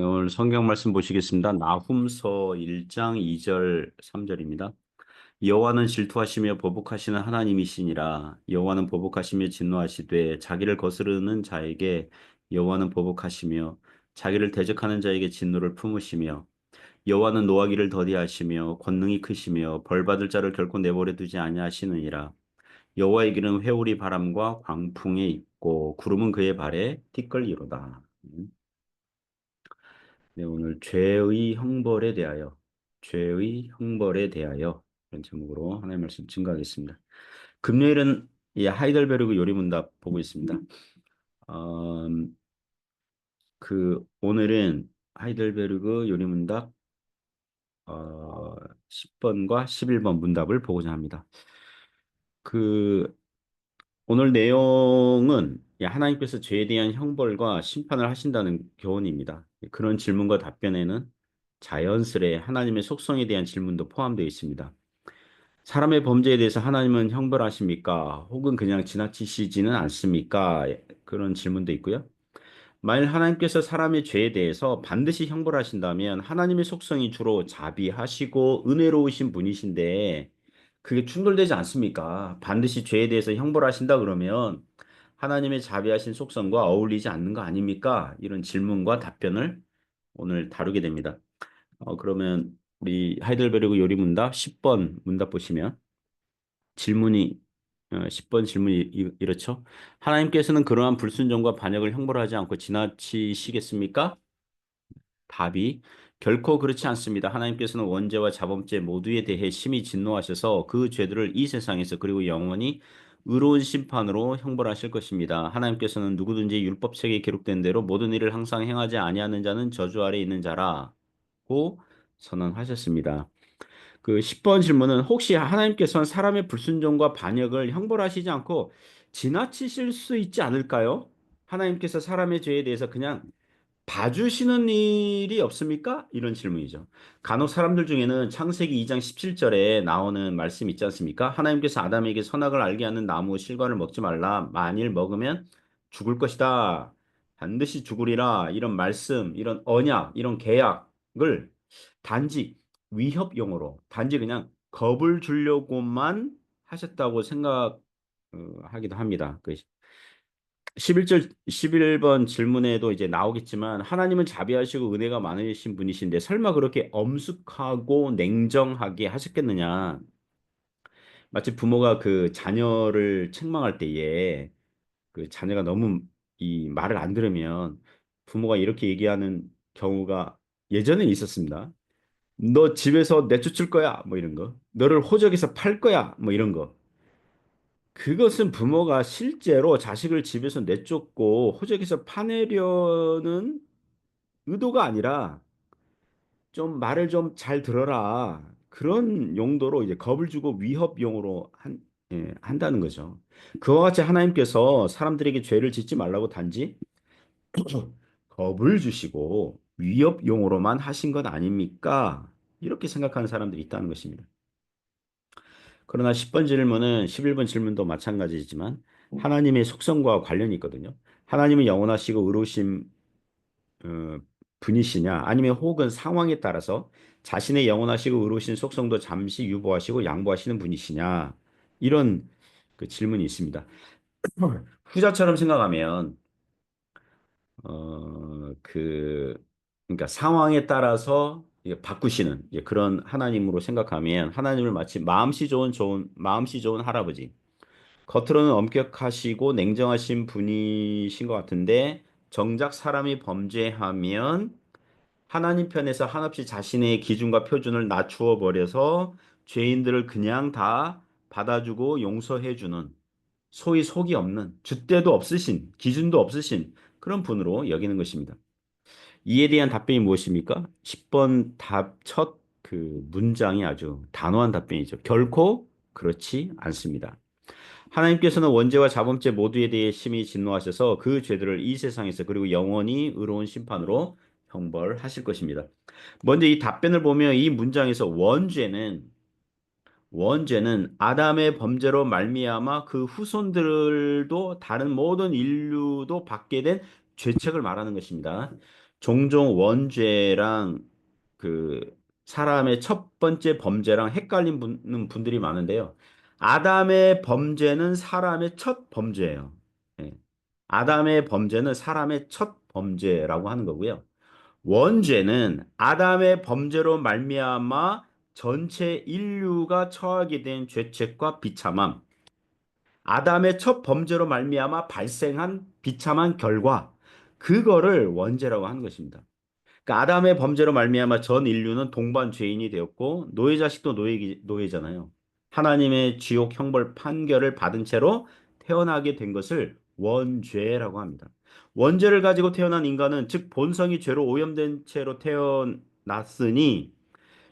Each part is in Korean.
네, 오늘 성경 말씀 보시겠습니다. 나훔서 1장 2절 3절입니다. 여호와는 질투하시며 보복하시는 하나님이시니라. 여호와는 보복하시며 진노하시되 자기를 거스르는 자에게 여호와는 보복하시며 자기를 대적하는 자에게 진노를 품으시며 여호와는 노하기를 더디하시며 권능이 크시며 벌받을 자를 결코 내버려 두지 아니하시느니라. 여호와의 길은 회오리 바람과 광풍에 있고 구름은 그의 발에 티끌이로다. 네, 오늘 죄의 형벌에 대하여 이런 제목으로 하나님의 말씀 증거하겠습니다. 금요일은 하이델베르그 요리문답 보고 있습니다. 음, 오늘은 하이델베르그 요리문답 10번과 11번 문답을 보고자 합니다. 그 오늘 내용은 하나님께서 죄에 대한 형벌과 심판을 하신다는 교훈입니다. 그런 질문과 답변에는 자연스레 하나님의 속성에 대한 질문도 포함되어 있습니다. 사람의 범죄에 대해서 하나님은 형벌하십니까? 혹은 그냥 지나치시지는 않습니까? 그런 질문도 있고요. 만일 하나님께서 사람의 죄에 대해서 반드시 형벌하신다면 하나님의 속성이 주로 자비하시고 은혜로우신 분이신데 그게 충돌되지 않습니까? 반드시 죄에 대해서 형벌하신다 그러면 하나님의 자비하신 속성과 어울리지 않는 거 아닙니까? 이런 질문과 답변을 오늘 다루게 됩니다. 그러면 우리 하이델베르그 요리문답 10번 문답 보시면 질문이 10번 질문이 이렇죠. 하나님께서는 그러한 불순종과 반역을 형벌하지 않고 지나치시겠습니까? 답이 결코 그렇지 않습니다. 하나님께서는 원죄와 자범죄 모두에 대해 심히 진노하셔서 그 죄들을 이 세상에서 그리고 영원히 의로운 심판으로 형벌하실 것입니다. 하나님께서는 누구든지 율법책에 기록된 대로 모든 일을 항상 행하지 아니하는 자는 저주 아래 있는 자라고 선언하셨습니다. 그 10번 질문은 혹시 하나님께서는 사람의 불순종과 반역을 형벌하시지 않고 지나치실 수 있지 않을까요? 하나님께서 사람의 죄에 대해서 그냥 봐주시는 일이 없습니까? 이런 질문이죠. 간혹 사람들 중에는 창세기 2장 17절에 나오는 말씀 있지 않습니까? 하나님께서 아담에게 선악을 알게 하는 나무 실과를 먹지 말라. 만일 먹으면 죽을 것이다. 반드시 죽으리라. 이런 말씀, 이런 언약, 이런 계약을 단지 위협용으로, 단지 그냥 겁을 주려고만 하셨다고 생각하기도 합니다. 11절, 11번 질문에도 이제 나오겠지만 하나님은 자비하시고 은혜가 많으신 분이신데 설마 그렇게 엄숙하고 냉정하게 하셨겠느냐? 마치 부모가 그 자녀를 책망할 때에 그 자녀가 너무 이 말을 안 들으면 부모가 이렇게 얘기하는 경우가 예전에 있었습니다. 너 집에서 내쫓을 거야. 뭐 이런 거. 너를 호적에서 팔 거야. 뭐 이런 거. 그것은 부모가 실제로 자식을 집에서 내쫓고 호적에서 파내려는 의도가 아니라 좀 말을 좀 잘 들어라. 그런 용도로 이제 겁을 주고 위협용으로 한다는 거죠. 그와 같이 하나님께서 사람들에게 죄를 짓지 말라고 단지 겁을 주시고 위협용으로만 하신 것 아닙니까? 이렇게 생각하는 사람들이 있다는 것입니다. 그러나 10번 질문은 11번 질문도 마찬가지지만 하나님의 속성과 관련이 있거든요. 하나님은 영원하시고 의로우신 어, 분이시냐 아니면 혹은 상황에 따라서 자신의 영원하시고 의로우신 속성도 잠시 유보하시고 양보하시는 분이시냐 이런 그 질문이 있습니다. 후자처럼 생각하면 그러니까 상황에 따라서 이게 바꾸시는 그런 하나님으로 생각하면 하나님을 마치 마음씨 좋은 할아버지 겉으로는 엄격하시고 냉정하신 분이신 것 같은데 정작 사람이 범죄하면 하나님 편에서 한없이 자신의 기준과 표준을 낮추어 버려서 죄인들을 그냥 다 받아주고 용서해 주는 소위 속이 없는 줏대도 없으신 기준도 없으신 그런 분으로 여기는 것입니다. 이에 대한 답변이 무엇입니까? 10번 답 첫 그 문장이 아주 단호한 답변이죠. 결코 그렇지 않습니다. 하나님께서는 원죄와 자범죄 모두에 대해 심히 진노하셔서 그 죄들을 이 세상에서 그리고 영원히 의로운 심판으로 형벌하실 것입니다. 먼저 이 답변을 보면 이 문장에서 원죄는 아담의 범죄로 말미암아 그 후손들도 다른 모든 인류도 받게 된 죄책을 말하는 것입니다. 종종 원죄랑 그 사람의 첫 번째 범죄랑 헷갈리는 분들이 많은데요. 아담의 범죄는 사람의 첫 범죄예요. 예. 아담의 범죄는 사람의 첫 범죄라고 하는 거고요. 원죄는 아담의 범죄로 말미암아 전체 인류가 처하게 된 죄책과 비참함, 아담의 첫 범죄로 말미암아 발생한 비참한 결과, 그거를 원죄라고 하는 것입니다. 그러니까 아담의 범죄로 말미암아 전 인류는 동반 죄인이 되었고 노예 자식도 노예잖아요. 하나님의 지옥 형벌 판결을 받은 채로 태어나게 된 것을 원죄라고 합니다. 원죄를 가지고 태어난 인간은 즉 본성이 죄로 오염된 채로 태어났으니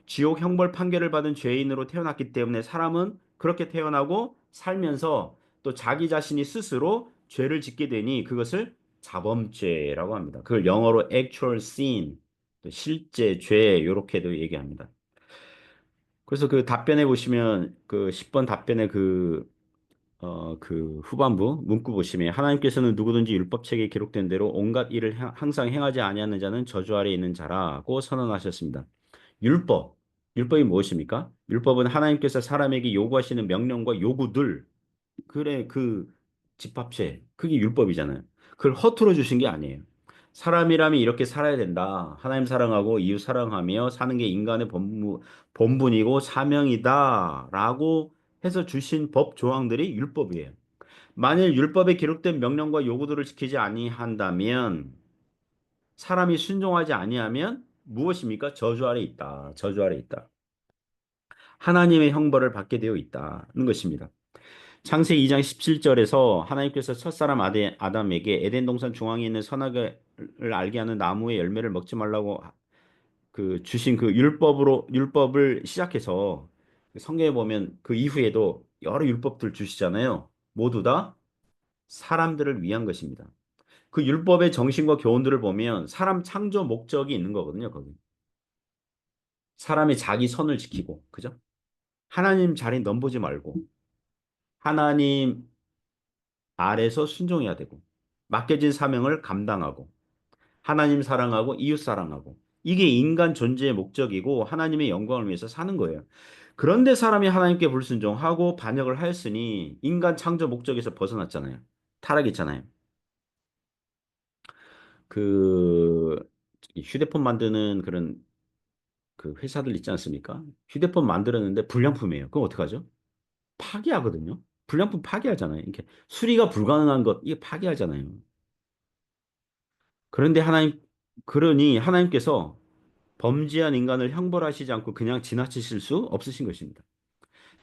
지옥 형벌 판결을 받은 죄인으로 태어났기 때문에 사람은 그렇게 태어나고 살면서 또 자기 자신이 스스로 죄를 짓게 되니 그것을 자범죄라고 합니다. 그걸 영어로 actual sin, 또 실제 죄 이렇게도 얘기합니다. 그래서 그 답변에 보시면 그 10번 답변의 그 후반부 문구 보시면 하나님께서는 누구든지 율법책에 기록된 대로 온갖 일을 항상 행하지 아니하는 자는 저주 아래 있는 자라고 선언하셨습니다. 율법. 율법이 무엇입니까? 율법은 하나님께서 사람에게 요구하시는 명령과 요구들, 그래, 그 집합체, 그게 율법이잖아요. 그걸 허투루 주신 게 아니에요. 사람이라면 이렇게 살아야 된다. 하나님 사랑하고 이웃 사랑하며 사는 게 인간의 본분이고 사명이다. 라고 해서 주신 법 조항들이 율법이에요. 만일 율법에 기록된 명령과 요구들을 지키지 아니한다면 사람이 순종하지 아니하면 무엇입니까? 저주 아래 있다. 저주 아래 있다. 하나님의 형벌을 받게 되어 있다는 것입니다. 창세기 2장 17절에서 하나님께서 첫사람 아담에게 에덴 동산 중앙에 있는 선악을 알게 하는 나무의 열매를 먹지 말라고 그 주신 그 율법을 시작해서 성경에 보면 그 이후에도 여러 율법들 주시잖아요. 모두 다 사람들을 위한 것입니다. 그 율법의 정신과 교훈들을 보면 사람 창조 목적이 있는 거거든요, 거기. 사람이 자기 선을 지키고, 그죠? 하나님 자리 넘보지 말고, 하나님 아래서 순종해야 되고, 맡겨진 사명을 감당하고, 하나님 사랑하고, 이웃 사랑하고, 이게 인간 존재의 목적이고, 하나님의 영광을 위해서 사는 거예요. 그런데 사람이 하나님께 불순종하고 반역을 하였으니, 인간 창조 목적에서 벗어났잖아요. 타락했잖아요. 그, 휴대폰 만드는 그런 그 회사들 있지 않습니까? 휴대폰 만들었는데 불량품이에요. 그럼 어떡하죠? 파기하거든요. 불량품 파기하잖아요. 이렇게 수리가 불가능한 것, 이게 파기하잖아요. 그런데 그러니 하나님께서 범죄한 인간을 형벌하시지 않고 그냥 지나치실 수 없으신 것입니다.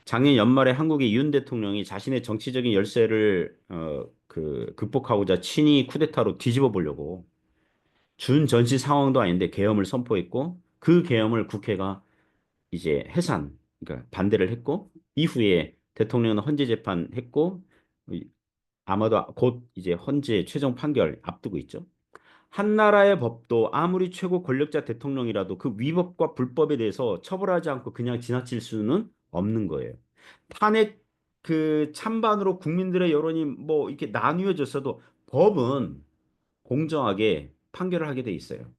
작년 연말에 한국의 윤 대통령이 자신의 정치적인 열세를 극복하고자 친히 쿠데타로 뒤집어 보려고 준 전시 상황도 아닌데 계엄을 선포했고 그 계엄을 국회가 이제 그러니까 반대를 했고 이후에 대통령은 헌재 재판했고 아마도 곧 이제 헌재 최종 판결 앞두고 있죠. 한 나라의 법도 아무리 최고 권력자 대통령이라도 그 위법과 불법에 대해서 처벌하지 않고 그냥 지나칠 수는 없는 거예요. 탄핵 그 찬반으로 국민들의 여론이 뭐 이렇게 나뉘어졌어도 법은 공정하게 판결을 하게 돼 있어요.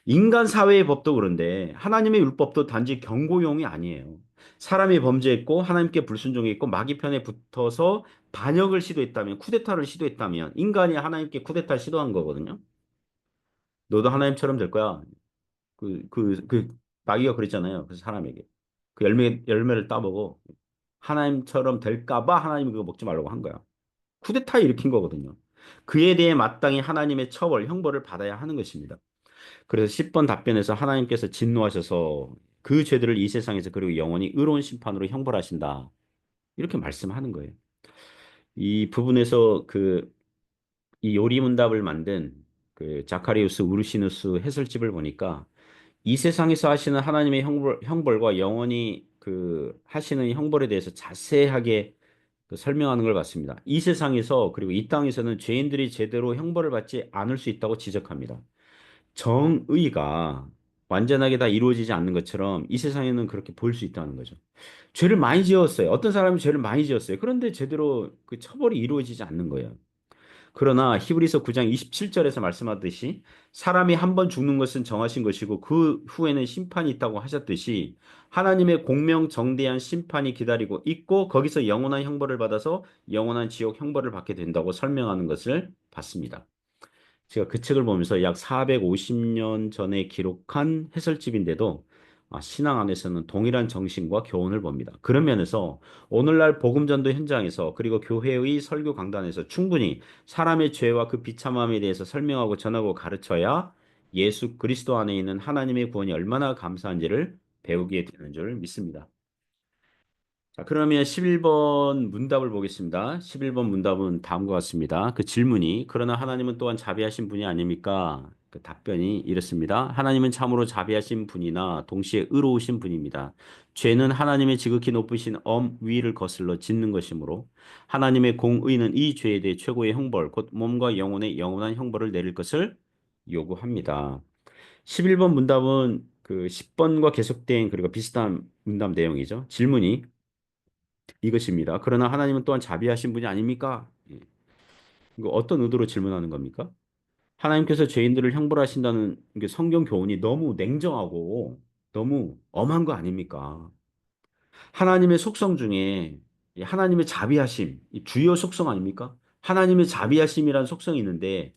인간 사회의 법도 그런데 하나님의 율법도 단지 경고용이 아니에요. 사람이 범죄했고 하나님께 불순종했고 마귀 편에 붙어서 반역을 시도했다면 쿠데타를 시도했다면 인간이 하나님께 쿠데타 시도한 거거든요. 너도 하나님처럼 될 거야. 마귀가 그랬잖아요. 그래서 사람에게 그 열매를 따보고 하나님처럼 될까 봐 하나님이 그거 먹지 말라고 한 거야. 쿠데타 일으킨 거거든요. 그에 대해 마땅히 하나님의 처벌, 형벌을 받아야 하는 것입니다. 그래서 10번 답변에서 하나님께서 진노하셔서 그 죄들을 이 세상에서 그리고 영원히 의로운 심판으로 형벌하신다. 이렇게 말씀하는 거예요. 이 부분에서 이 요리문답을 만든 그 자카리우스 우르시누스 해설집을 보니까 이 세상에서 하시는 하나님의 형벌과 영원히 그 하시는 형벌에 대해서 자세하게 그 설명하는 걸 봤습니다. 이 세상에서 그리고 이 땅에서는 죄인들이 제대로 형벌을 받지 않을 수 있다고 지적합니다. 정의가 완전하게 다 이루어지지 않는 것처럼 이 세상에는 그렇게 보일 수 있다는 거죠. 죄를 많이 지었어요. 어떤 사람이 죄를 많이 지었어요. 그런데 제대로 그 처벌이 이루어지지 않는 거예요. 그러나 히브리서 9장 27절에서 말씀하듯이 사람이 한 번 죽는 것은 정하신 것이고 그 후에는 심판이 있다고 하셨듯이 하나님의 공명정대한 심판이 기다리고 있고 거기서 영원한 형벌을 받아서 영원한 지옥 형벌을 받게 된다고 설명하는 것을 봤습니다. 제가 그 책을 보면서 약 450년 전에 기록한 해설집인데도 신앙 안에서는 동일한 정신과 교훈을 봅니다. 그런 면에서 오늘날 복음전도 현장에서 그리고 교회의 설교 강단에서 충분히 사람의 죄와 그 비참함에 대해서 설명하고 전하고 가르쳐야 예수 그리스도 안에 있는 하나님의 구원이 얼마나 감사한지를 배우게 되는 줄 믿습니다. 자, 그러면 11번 문답을 보겠습니다. 11번 문답은 다음과 같습니다. 그 질문이 그러나 하나님은 또한 자비하신 분이 아닙니까? 그 답변이 이렇습니다. 하나님은 참으로 자비하신 분이나 동시에 의로우신 분입니다. 죄는 하나님의 지극히 높으신 위를 거슬러 짓는 것이므로 하나님의 공의는 이 죄에 대해 최고의 형벌, 곧 몸과 영혼의 영원한 형벌을 내릴 것을 요구합니다. 11번 문답은 그 10번과 계속된 그리고 비슷한 문답 내용이죠. 질문이 이것입니다. 그러나 하나님은 또한 자비하신 분이 아닙니까? 예. 이거 어떤 의도로 질문하는 겁니까? 하나님께서 죄인들을 형벌하신다는 게 성경 교훈이 너무 냉정하고 너무 엄한 거 아닙니까? 하나님의 속성 중에 이 하나님의 자비하심, 이 주요 속성 아닙니까? 하나님의 자비하심이라는 속성이 있는데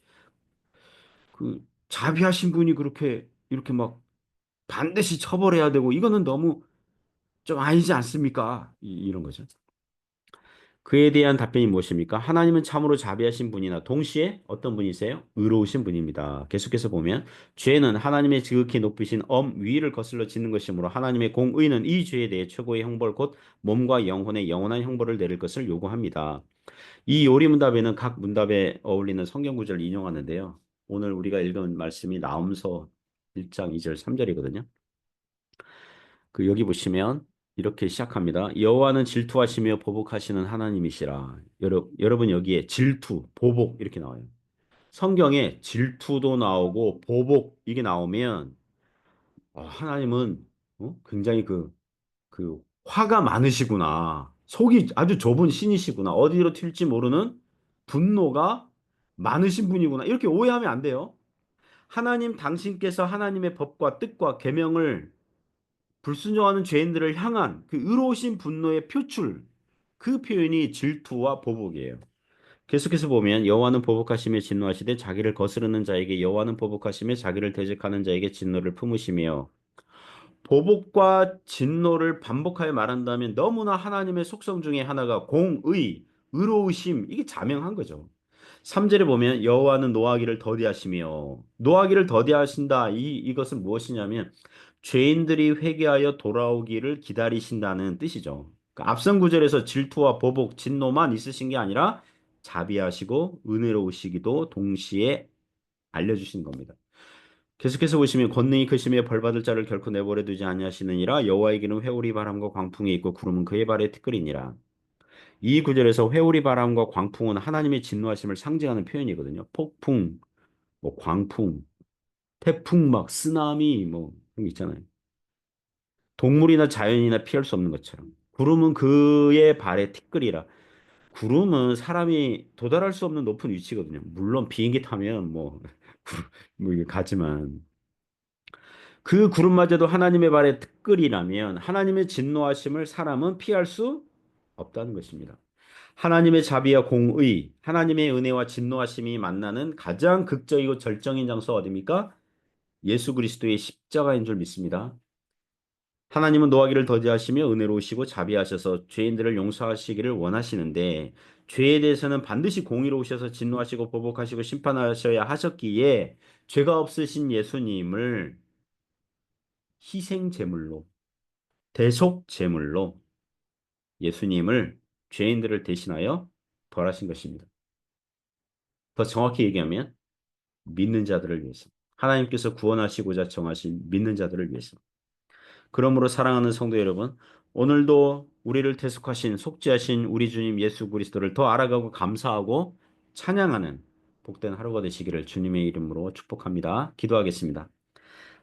그 자비하신 분이 그렇게 이렇게 막 반드시 처벌해야 되고 이거는 너무 좀 아니지 않습니까? 이런 거죠. 그에 대한 답변이 무엇입니까? 하나님은 참으로 자비하신 분이나 동시에 어떤 분이세요? 의로우신 분입니다. 계속해서 보면 죄는 하나님의 지극히 높으신 위를 거슬러 짓는 것이므로 하나님의 공의는 이 죄에 대해 최고의 형벌 곧 몸과 영혼의 영원한 형벌을 내릴 것을 요구합니다. 이 요리 문답에는 각 문답에 어울리는 성경 구절을 인용하는데요. 오늘 우리가 읽은 말씀이 나홈서 1장 2절 3절이거든요. 그 여기 보시면 이렇게 시작합니다. 여호와는 질투하시며 보복하시는 하나님이시라. 여러분 여기에 질투, 보복 이렇게 나와요. 성경에 질투도 나오고 보복 이게 나오면 하나님은 굉장히 그 화가 많으시구나. 속이 아주 좁은 신이시구나. 어디로 튈지 모르는 분노가 많으신 분이구나. 이렇게 오해하면 안 돼요. 하나님 당신께서 하나님의 법과 뜻과 계명을 불순종하는 죄인들을 향한 그 의로우신 분노의 표출, 그 표현이 질투와 보복이에요. 계속해서 보면 여호와는 보복하시며 진노하시되 자기를 거스르는 자에게 여호와는 보복하시며 자기를 대적하는 자에게 진노를 품으시며 보복과 진노를 반복하여 말한다면 너무나 하나님의 속성 중에 하나가 공의, 의로우심 이게 자명한 거죠. 3절에 보면 여호와는 노하기를 더디하시며 노하기를 더디하신다. 이것은 무엇이냐면 죄인들이 회개하여 돌아오기를 기다리신다는 뜻이죠. 그러니까 앞선 구절에서 질투와 보복, 진노만 있으신 게 아니라 자비하시고 은혜로우시기도 동시에 알려주신 겁니다. 계속해서 보시면 권능이 크시며 벌받을 자를 결코 내버려 두지 아니하시느니라 여호와에게는 회오리 바람과 광풍이 있고 구름은 그의 발에 티끌이니라. 이 구절에서 회오리 바람과 광풍은 하나님의 진노하심을 상징하는 표현이거든요. 폭풍, 뭐 광풍, 태풍 막 쓰나미 뭐 그런 게 있잖아요. 동물이나 자연이나 피할 수 없는 것처럼. 구름은 그의 발에 티끌이라. 구름은 사람이 도달할 수 없는 높은 위치거든요. 물론 비행기 타면 뭐, 뭐 이게 가지만 그 구름마저도 하나님의 발에 티끌이라면 하나님의 진노하심을 사람은 피할 수 없다는 것입니다. 하나님의 자비와 공의, 하나님의 은혜와 진노하심이 만나는 가장 극적이고 절정인 장소 어디입니까? 예수 그리스도의 십자가인 줄 믿습니다. 하나님은 노하기를 더디하시며 은혜로우시고 자비하셔서 죄인들을 용서하시기를 원하시는데 죄에 대해서는 반드시 공의로우셔서 진노하시고 보복하시고 심판하셔야 하셨기에 죄가 없으신 예수님을 희생 제물로 대속 제물로 예수님을 죄인들을 대신하여 벌하신 것입니다. 더 정확히 얘기하면 믿는 자들을 위해서 하나님께서 구원하시고자 정하신 믿는 자들을 위해서 그러므로 사랑하는 성도 여러분 오늘도 우리를 대속하신 속죄하신 우리 주님 예수 그리스도를 더 알아가고 감사하고 찬양하는 복된 하루가 되시기를 주님의 이름으로 축복합니다. 기도하겠습니다.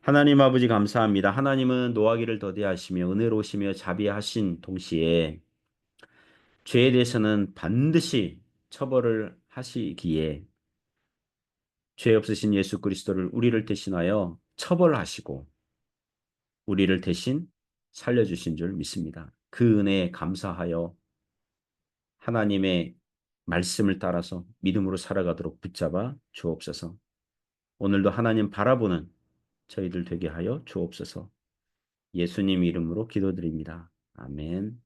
하나님 아버지 감사합니다. 하나님은 노하기를 더디하시며 은혜로우시며 자비하신 동시에 죄에 대해서는 반드시 처벌을 하시기에 죄 없으신 예수 그리스도를 우리를 대신하여 처벌하시고 우리를 대신 살려주신 줄 믿습니다. 그 은혜에 감사하여 하나님의 말씀을 따라서 믿음으로 살아가도록 붙잡아 주옵소서. 오늘도 하나님 바라보는 저희들 되게 하여 주옵소서. 예수님 이름으로 기도드립니다. 아멘.